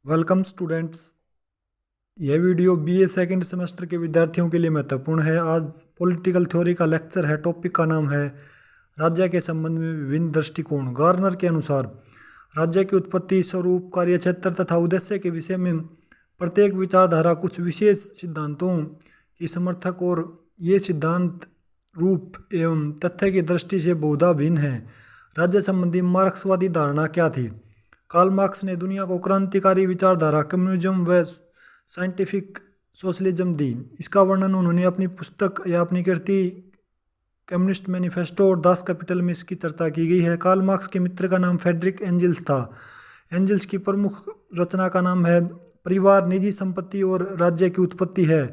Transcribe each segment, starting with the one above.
Welcome students. यह video BA second semester के विद्यार्थियों के लिए महत्वपूर्ण है। आज पॉलिटिकल थ्योरी का लेक्चर है। टॉपिक का नाम है राज्य के संबंध में विभिन्न दृष्टिकोण। गार्नर के अनुसार राज्य की उत्पत्ति, स्वरूप, कार्यक्षेत्र तथा उद्देश्य के विषय में प्रत्येक विचारधारा कुछ विशेष सिद्धांतों की समर्थक और ये सिद्धांत रूप एवं तथ्य की दृष्टि से बहुधा भिन्न है। राज्य संबंधी मार्क्सवादी धारणा क्या थी? कार्ल मार्क्स ने दुनिया को क्रांतिकारी विचारधारा कम्युनिज्म व साइंटिफिक सोशलिज्म दी। इसका वर्णन उन्होंने अपनी पुस्तक या अपनी कृति कम्युनिस्ट मैनिफेस्टो और दास कैपिटल में इसकी चर्चा की गई है। कार्ल मार्क्स के मित्र का नाम फ्रेडरिक एंजल्स था। एंजल्स की प्रमुख रचना का नाम है परिवार, निजी संपत्ति और राज्य की उत्पत्ति है।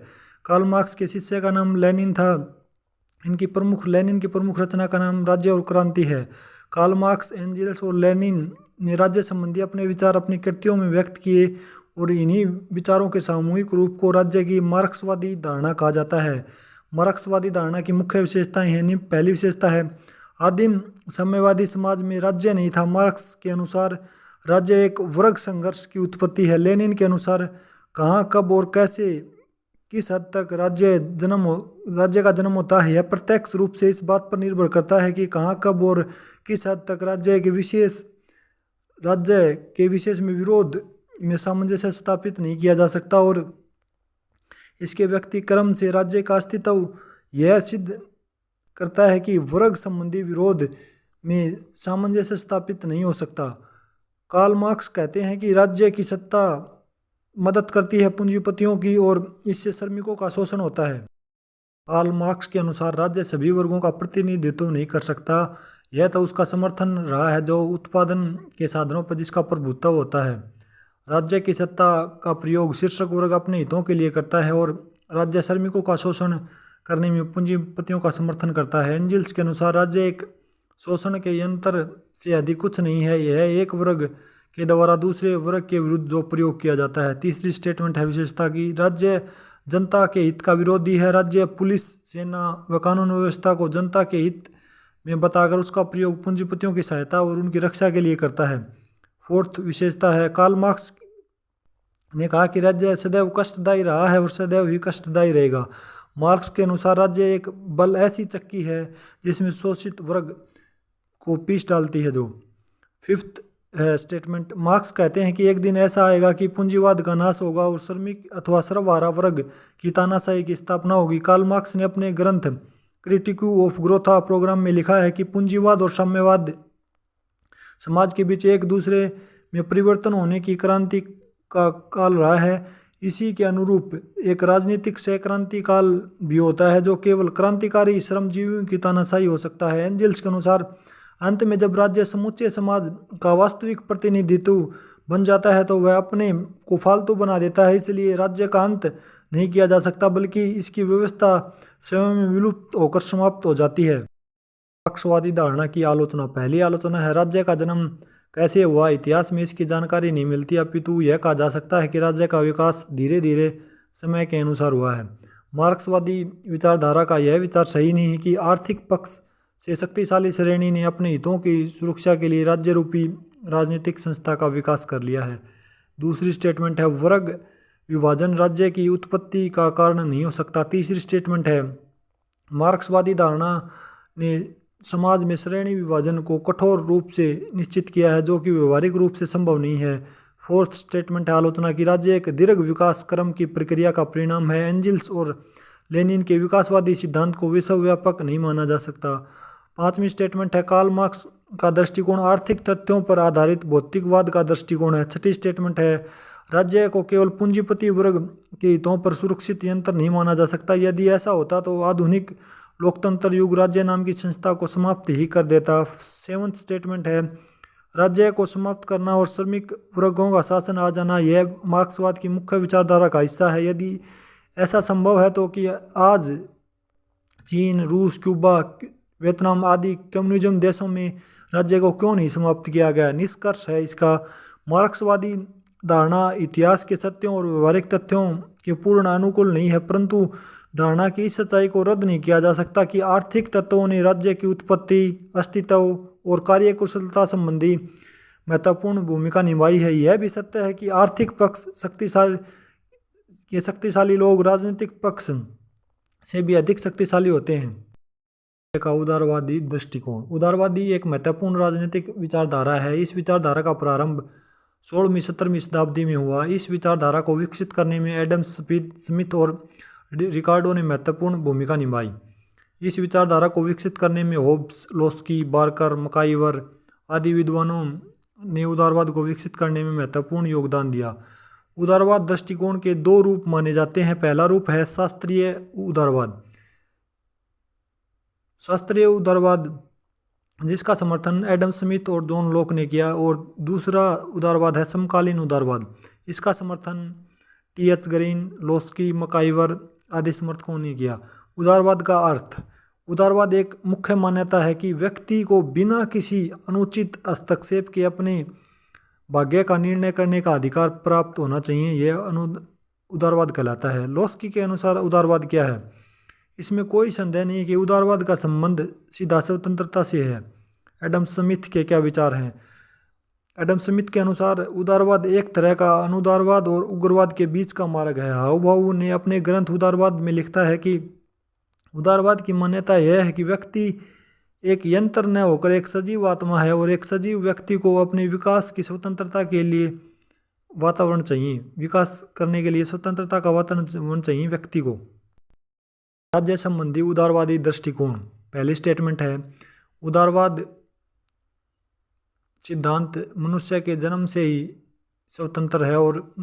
कार्ल मार्क्स के शिष्य का नाम लेनिन था। लेनिन की प्रमुख रचना का नाम राज्य और क्रांति है। कार्ल मार्क्स, एंजल्स और लेनिन ने राज्य संबंधी अपने विचार अपनी कृतियों में व्यक्त किए और इन्हीं विचारों के सामूहिक रूप को राज्य की मार्क्सवादी धारणा कहा जाता है। मार्क्सवादी धारणा की मुख्य विशेषताएं हैं। पहली विशेषता है आदिम साम्यवादी समाज में राज्य नहीं था। मार्क्स के अनुसार राज्य एक वर्ग संघर्ष की उत्पत्ति है। लेनिन के अनुसार कहाँ, कब और कैसे, किस हद तक राज्य का जन्म होता है यह प्रत्यक्ष रूप से इस बात पर निर्भर करता है कि कहाँ, कब और किस हद तक राज्य के विशेष में विरोध में सामंजस्य स्थापित नहीं किया जा सकता और इसके व्यक्तिक्रम से राज्य का अस्तित्व यह सिद्ध करता है कि वर्ग संबंधी विरोध में सामंजस्य स्थापित नहीं हो सकता। कार्ल मार्क्स कहते हैं कि राज्य की सत्ता मदद करती है पूंजीपतियों की और इससे श्रमिकों का शोषण होता है। कार्ल मार्क्स के अनुसार राज्य सभी वर्गों का प्रतिनिधित्व नहीं कर सकता। यह तो उसका समर्थन रहा है जो उत्पादन के साधनों पर जिसका प्रभुत्व होता है। राज्य की सत्ता का प्रयोग शीर्षक वर्ग अपने हितों के लिए करता है और राज्य श्रमिकों का शोषण करने में पूंजीपतियों का समर्थन करता है। एंजल्स के अनुसार राज्य एक शोषण के यंत्र से अधिक कुछ नहीं है। यह एक वर्ग के द्वारा दूसरे वर्ग के विरुद्ध जो प्रयोग किया जाता है। तीसरी स्टेटमेंट है विशेषता की राज्य जनता के हित का विरोधी है। राज्य पुलिस, सेना व कानून व्यवस्था को जनता के हित में बताकर उसका प्रयोग पूंजीपतियों की सहायता और उनकी रक्षा के लिए करता है। फोर्थ विशेषता है कार्ल मार्क्स ने कहा कि राज्य सदैव कष्टदायी रहा है और सदैव ही कष्टदायी रहेगा। मार्क्स के अनुसार राज्य एक बल ऐसी चक्की है जिसमें शोषित वर्ग को पीस डालती है। जो फिफ्थ है स्टेटमेंट, मार्क्स कहते हैं कि एक दिन ऐसा आएगा कि पूंजीवाद का नाश होगा और श्रमिक अथवा सर्वहारा वर्ग की तानाशाही की स्थापना होगी। कार्ल मार्क्स ने अपने ग्रंथ क्रिटिक्यू ऑफ ग्रोथा प्रोग्राम में लिखा है कि पूंजीवाद और साम्यवाद समाज के बीच एक दूसरे में परिवर्तन होने की क्रांति का काल रहा है। इसी के अनुरूप एक राजनीतिक सहक्रांति काल भी होता है जो केवल क्रांतिकारी श्रमजीवियों की तानाशाही हो सकता है। एंजल्स के अनुसार अंत में जब राज्य समूचे समाज का वास्तविक प्रतिनिधित्व बन जाता है तो वह अपने को फालतू बना देता है। इसलिए राज्य का अंत नहीं किया जा सकता बल्कि इसकी व्यवस्था स्वयं में विलुप्त होकर समाप्त हो जाती है। मार्क्सवादी धारणा की आलोचना। पहली आलोचना है राज्य का जन्म कैसे हुआ। इतिहास में इसकी जानकारी नहीं मिलती, अपितु यह कहा जा सकता है कि राज्य का विकास धीरे धीरे समय के अनुसार हुआ है। मार्क्सवादी विचारधारा का यह विचार सही नहीं है कि आर्थिक पक्ष से शक्तिशाली श्रेणी ने अपने हितों की सुरक्षा के लिए राज्य रूपी राजनीतिक संस्था का विकास कर लिया है। दूसरी स्टेटमेंट है वर्ग विभाजन राज्य की उत्पत्ति का कारण नहीं हो सकता। तीसरी स्टेटमेंट है मार्क्सवादी धारणा ने समाज में श्रेणी विभाजन को कठोर रूप से निश्चित किया है जो कि व्यवहारिक रूप से संभव नहीं है। फोर्थ स्टेटमेंट है आलोचना की राज्य एक दीर्घ विकास क्रम की प्रक्रिया का परिणाम है। एंजल्स और लेनिन के विकासवादी सिद्धांत को विश्वव्यापक नहीं माना जा सकता। पांचवी स्टेटमेंट है कार्ल मार्क्स का दृष्टिकोण आर्थिक तथ्यों पर आधारित भौतिकवाद का दृष्टिकोण है। छठी स्टेटमेंट है राज्य को केवल पूंजीपति वर्ग के हितों पर सुरक्षित यंत्र नहीं माना जा सकता। यदि ऐसा होता तो आधुनिक लोकतंत्र युग राज्य नाम की संस्था को समाप्त ही कर देता। सेवंथ स्टेटमेंट है राज्य को समाप्त करना और श्रमिक वर्गों का शासन आ जाना यह मार्क्सवाद की मुख्य विचारधारा का हिस्सा है। यदि ऐसा संभव है तो कि आज चीन, रूस, क्यूबा, वियतनाम आदि कम्युनिज्म देशों में राज्य को क्यों नहीं समाप्त किया गया। निष्कर्ष है इसका मार्क्सवादी धारणा इतिहास के सत्यों और व्यवहारिक तथ्यों के पूर्ण अनुकूल नहीं है, परंतु धारणा की इस सच्चाई को रद्द नहीं किया जा सकता कि आर्थिक तत्वों ने राज्य की उत्पत्ति, अस्तित्व और कार्यकुशलता संबंधी महत्वपूर्ण भूमिका निभाई है। यह भी सत्य है कि आर्थिक पक्ष शक्तिशाली लोग राजनीतिक पक्ष से भी अधिक शक्तिशाली होते हैं। का उदारवादी दृष्टिकोण। उदारवादी एक महत्वपूर्ण राजनीतिक विचारधारा है। इस विचारधारा का प्रारंभ 16वीं-17वीं शताब्दी में हुआ। इस विचारधारा को विकसित करने में एडम स्मिथ और रिकार्डो ने महत्वपूर्ण भूमिका निभाई। इस विचारधारा को विकसित करने में होब्स, लोस्की, बार्कर, मकाइवर आदि विद्वानों ने उदारवाद को विकसित करने में महत्वपूर्ण योगदान दिया। उदारवाद दृष्टिकोण के दो रूप माने जाते हैं। पहला रूप है शास्त्रीय उदारवाद, जिसका समर्थन एडम स्मिथ और जॉन लॉक ने किया, और दूसरा उदारवाद है समकालीन उदारवाद। इसका समर्थन टी.एच. ग्रीन, लोस्की, मकाइवर आदि समर्थकों ने किया। उदारवाद का अर्थ। उदारवाद एक मुख्य मान्यता है कि व्यक्ति को बिना किसी अनुचित हस्तक्षेप के अपने भाग्य का निर्णय करने का अधिकार प्राप्त होना चाहिए। यह उदारवाद कहलाता है। लोस्की के अनुसार उदारवाद क्या है? इसमें कोई संदेह नहीं कि उदारवाद का संबंध सीधा स्वतंत्रता से है। एडम स्मिथ के क्या विचार हैं? एडम स्मिथ के अनुसार उदारवाद एक तरह का अनुदारवाद और उग्रवाद के बीच का मार्ग है। हाउ ने अपने ग्रंथ उदारवाद में लिखता है कि उदारवाद की मान्यता यह है कि व्यक्ति एक यंत्र न होकर एक सजीव आत्मा है, और एक सजीव व्यक्ति को अपने विकास की स्वतंत्रता के लिए वातावरण चाहिए। विकास करने के लिए स्वतंत्रता का वातावरण चाहिए व्यक्ति को। राज्य संबंधी उदारवादी दृष्टिकोण। पहली स्टेटमेंट है, उदारवाद सिद्धांत मनुष्य के जन्म से ही स्वतंत्र है, और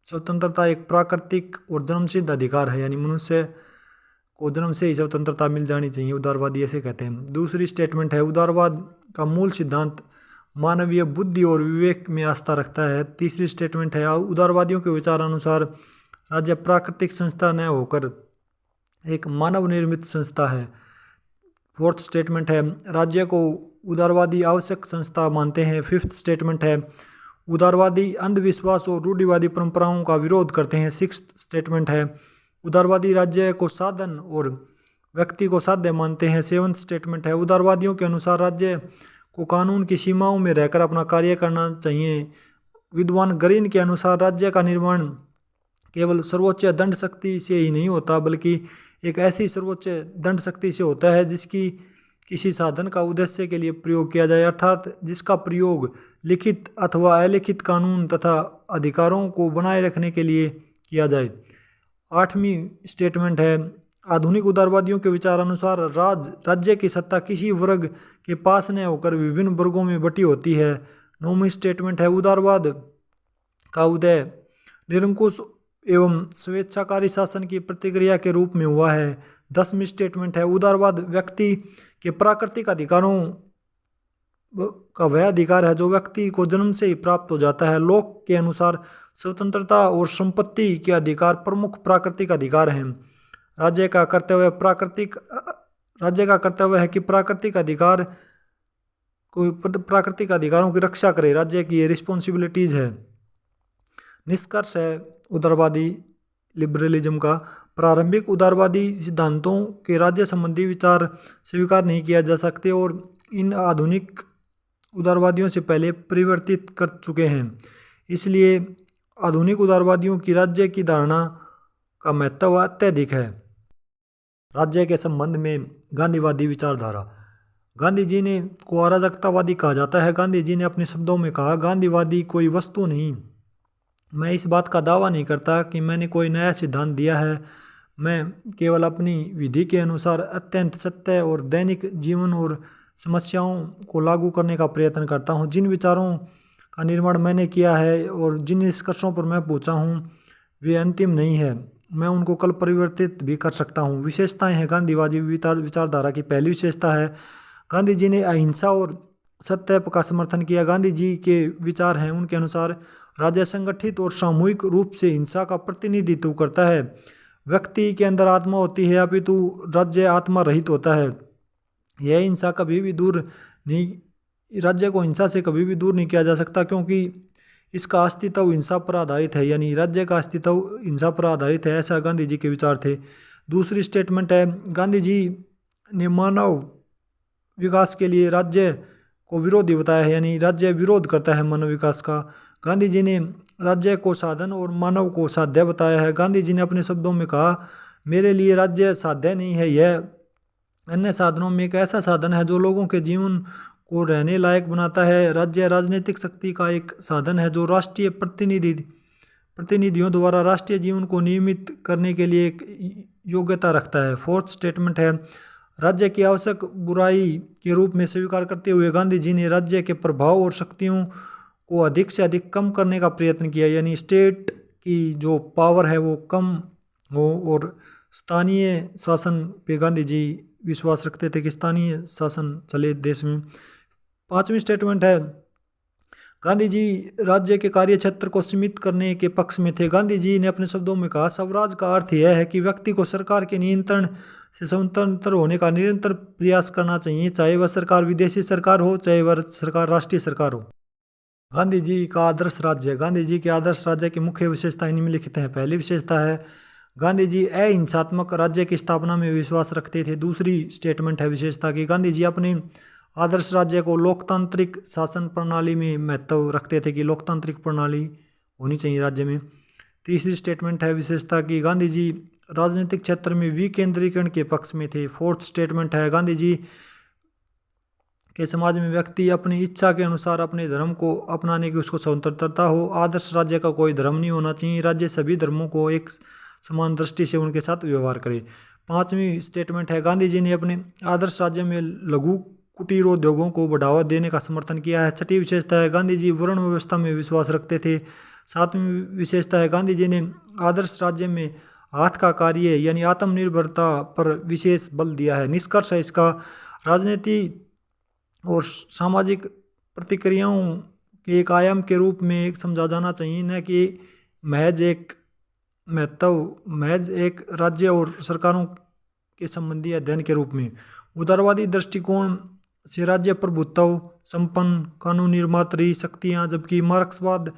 स्वतंत्रता एक प्राकृतिक और जन्मसिद्ध अधिकार है, यानी मनुष्य को जन्म से ही स्वतंत्रता मिल जानी चाहिए। उदारवादी ऐसे कहते हैं। दूसरी स्टेटमेंट है, उदारवाद का मूल सिद्धांत मानवीय बुद्धि और विवेक में आस्था रखता है। तीसरी स्टेटमेंट है, उदारवादियों के विचारानुसार राज्य प्राकृतिक संस्था न होकर एक मानव निर्मित संस्था है। फोर्थ स्टेटमेंट है, राज्य को उदारवादी आवश्यक संस्था मानते हैं। फिफ्थ स्टेटमेंट है, उदारवादी अंधविश्वास और रूढ़िवादी परंपराओं का विरोध करते हैं। सिक्स्थ स्टेटमेंट है, उदारवादी राज्य को साधन और व्यक्ति को साध्य मानते हैं। सेवंथ स्टेटमेंट है, उदारवादियों के अनुसार राज्य को कानून की सीमाओं में रहकर अपना कार्य करना चाहिए। विद्वान ग्रीन के अनुसार राज्य का निर्माण केवल सर्वोच्च दंड शक्ति से ही नहीं होता, बल्कि एक ऐसी सर्वोच्च दंड शक्ति से होता है जिसकी किसी साधन का उद्देश्य के लिए प्रयोग किया जाए, अर्थात जिसका प्रयोग लिखित अथवा अलिखित कानून तथा अधिकारों को बनाए रखने के लिए किया जाए। आठवीं स्टेटमेंट है, आधुनिक उदारवादियों के विचारानुसार राज्य की सत्ता किसी वर्ग के पास न होकर विभिन्न वर्गों में बटी होती है। नौवीं स्टेटमेंट है, उदारवाद का उदय निरंकुश एवं स्वेच्छाकारी शासन की प्रतिक्रिया के रूप में हुआ है। 10वीं स्टेटमेंट है, उदारवाद व्यक्ति के प्राकृतिक अधिकारों का वह अधिकार है जो व्यक्ति को जन्म से ही प्राप्त हो जाता है। लॉक के अनुसार स्वतंत्रता और संपत्ति के अधिकार प्रमुख प्राकृतिक अधिकार हैं। राज्य का कर्तव्य है कि प्राकृतिक अधिकारों की रक्षा करे। राज्य की ये रिस्पॉन्सिबिलिटीज है। निष्कर्ष है उदारवादी लिबरलिज्म का, प्रारंभिक उदारवादी सिद्धांतों के राज्य संबंधी विचार स्वीकार नहीं किया जा सकते और इन आधुनिक उदारवादियों से पहले परिवर्तित कर चुके हैं। इसलिए आधुनिक उदारवादियों की राज्य की धारणा का महत्व अत्यधिक है। राज्य के संबंध में गांधीवादी विचारधारा। गांधी जी ने को अराजकतावादी कहा जाता है। गांधी जी ने अपने शब्दों में कहा, गांधीवादी कोई वस्तु नहीं। मैं इस बात का दावा नहीं करता कि मैंने कोई नया सिद्धांत दिया है। मैं केवल अपनी विधि के अनुसार अत्यंत सत्य और दैनिक जीवन और समस्याओं को लागू करने का प्रयत्न करता हूँ। जिन विचारों का निर्माण मैंने किया है और जिन निष्कर्षों पर मैं पहुँचा हूँ वे अंतिम नहीं है। मैं उनको कल परिवर्तित भी कर सकता हूँ। विशेषताएं हैं गांधीवादी विचारधारा की। पहली विशेषता है, गांधी जी ने अहिंसा और सत्य का समर्थन किया। गांधी जी के विचार हैं, उनके अनुसार राज्य संगठित और सामूहिक रूप से हिंसा का प्रतिनिधित्व करता है। व्यक्ति के अंदर आत्मा होती है, अपितु राज्य आत्मा रहित होता है। यह हिंसा कभी भी दूर नहीं, राज्य को हिंसा से कभी भी दूर नहीं किया जा सकता, क्योंकि इसका अस्तित्व हिंसा पर आधारित है, यानी राज्य का अस्तित्व हिंसा पर आधारित है। ऐसा गांधी जी के विचार थे। दूसरी स्टेटमेंट है, गांधी जी ने मानव विकास के लिए राज्य को विरोधी बताया है, यानी राज्य विरोध करता है मानव विकास का। गांधी जी ने राज्य को साधन और मानव को साध्य बताया है। गांधी जी ने अपने शब्दों में कहा, मेरे लिए राज्य साध्य नहीं है, यह अन्य साधनों में एक ऐसा साधन है जो लोगों के जीवन को रहने लायक बनाता है। राज्य राजनीतिक शक्ति का एक साधन है जो राष्ट्रीय प्रतिनिधियों द्वारा राष्ट्रीय जीवन को नियमित करने के लिए एक योग्यता रखता है। फोर्थ स्टेटमेंट है, राज्य की आवश्यक बुराई के रूप में स्वीकार करते हुए गांधी जी ने राज्य के प्रभाव और शक्तियों को अधिक से अधिक कम करने का प्रयत्न किया, यानी स्टेट की जो पावर है वो कम हो और स्थानीय शासन पे गांधी जी विश्वास रखते थे कि स्थानीय शासन चले देश में। पांचवी स्टेटमेंट है, गांधी जी राज्य के कार्य क्षेत्र को सीमित करने के पक्ष में थे। गांधी जी ने अपने शब्दों में कहा, स्वराज का अर्थ यह है कि व्यक्ति को सरकार के नियंत्रण से स्वतंत्र होने का निरंतर प्रयास करना चाहिए, चाहे वह सरकार विदेशी सरकार हो, चाहे वह सरकार राष्ट्रीय सरकार हो। गांधी जी का आदर्श राज्य। गांधी जी के आदर्श राज्य की मुख्य विशेषताएं निम्नलिखित हैं। पहली विशेषता है, गांधी जी अहिंसात्मक राज्य की स्थापना में विश्वास रखते थे। दूसरी स्टेटमेंट है विशेषता की, गांधी जी अपने आदर्श राज्य को लोकतांत्रिक शासन प्रणाली में महत्व रखते थे कि लोकतांत्रिक प्रणाली होनी चाहिए राज्य में। तीसरी स्टेटमेंट है विशेषता की, गांधी जी राजनीतिक क्षेत्र में विकेंद्रीकरण के पक्ष में थे। फोर्थ स्टेटमेंट है, गांधी जी के समाज में व्यक्ति अपनी इच्छा के अनुसार अपने धर्म को अपनाने की उसको स्वतंत्रता हो। आदर्श राज्य का कोई धर्म नहीं होना चाहिए, राज्य सभी धर्मों को एक समान दृष्टि से उनके साथ व्यवहार करे। पांचवी स्टेटमेंट है, गांधी जी ने अपने आदर्श राज्य में लघु कुटीर उद्योगों को बढ़ावा देने का समर्थन किया है। छठी विशेषता है, गांधी जी वर्ण व्यवस्था में विश्वास रखते थे। सातवीं विशेषता है, गांधी जी ने आदर्श राज्य में हाथ का कार्य यानी आत्मनिर्भरता पर विशेष बल दिया है। निष्कर्ष है इसका, राजनीति और सामाजिक प्रतिक्रियाओं के एक आयाम के रूप में एक समझा जाना चाहिए, न कि महज एक राज्य और सरकारों के संबंधी अध्ययन के रूप में। उदारवादी दृष्टिकोण से राज्य प्रभुत्व संपन्न कानून निर्मात्री शक्तियाँ, जबकि मार्क्सवाद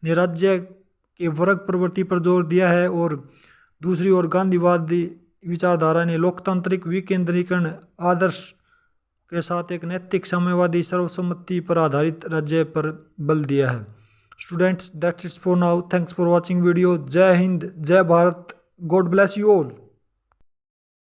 ने राज्य के वर्ग प्रवृत्ति पर जोर दिया है और दूसरी ओर गांधीवादी विचारधारा ने लोकतांत्रिक विकेंद्रीकरण आदर्श के साथ एक नैतिक साम्यवादी सर्वसम्मति पर आधारित राज्य पर बल दिया है। Students, that's it for now. Thanks for watching video. जय हिंद, जय Bharat, God bless you all.